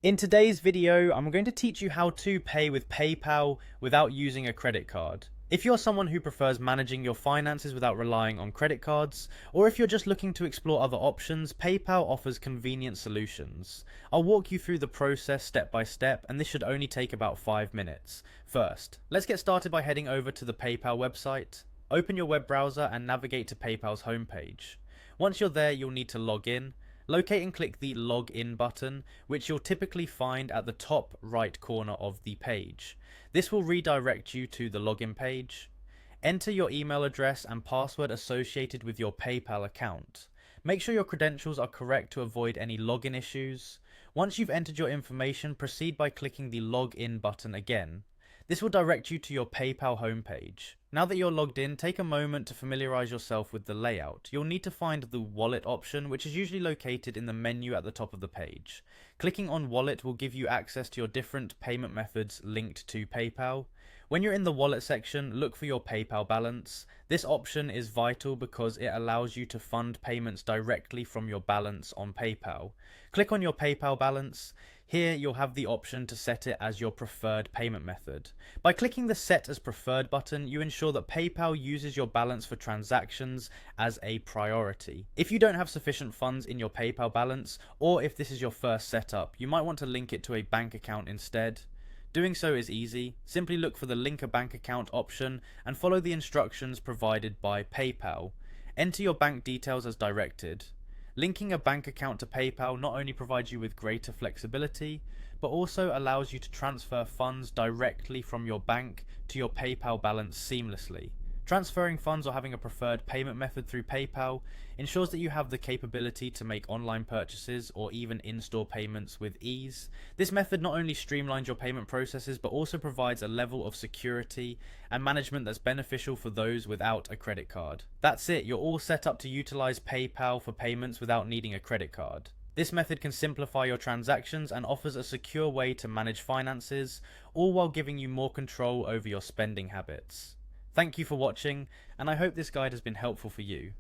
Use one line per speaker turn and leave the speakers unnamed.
In today's video, I'm going to teach you how to pay with PayPal without using a credit card. If you're someone who prefers managing your finances without relying on credit cards, or if you're just looking to explore other options, PayPal offers convenient solutions. I'll walk you through the process step by step, and this should only take about 5 minutes. First, let's get started by heading over to the PayPal website. Open your web browser and navigate to PayPal's homepage. Once you're there, you'll need to log in. Locate and click the Login button, which you'll typically find at the top right corner of the page. This will redirect you to the login page. Enter your email address and password associated with your PayPal account. Make sure your credentials are correct to avoid any login issues. Once you've entered your information, proceed by clicking the Login button again. This will direct you to your PayPal homepage. Now that you're logged in, take a moment to familiarize yourself with the layout. You'll need to find the Wallet option, which is usually located in the menu at the top of the page. Clicking on Wallet will give you access to your different payment methods linked to PayPal. When you're in the Wallet section, look for your PayPal balance. This option is vital because it allows you to fund payments directly from your balance on PayPal. Click on your PayPal balance. Here you'll have the option to set it as your preferred payment method. By clicking the Set as Preferred button, you ensure that PayPal uses your balance for transactions as a priority. If you don't have sufficient funds in your PayPal balance, or if this is your first setup, you might want to link it to a bank account instead. Doing so is easy. Simply look for the Link a Bank Account option and follow the instructions provided by PayPal. Enter your bank details as directed. Linking a bank account to PayPal not only provides you with greater flexibility, but also allows you to transfer funds directly from your bank to your PayPal balance seamlessly. Transferring funds or having a preferred payment method through PayPal ensures that you have the capability to make online purchases or even in-store payments with ease. This method not only streamlines your payment processes, but also provides a level of security and management that's beneficial for those without a credit card. That's it, you're all set up to utilize PayPal for payments without needing a credit card. This method can simplify your transactions and offers a secure way to manage finances, all while giving you more control over your spending habits. Thank you for watching, and I hope this guide has been helpful for you.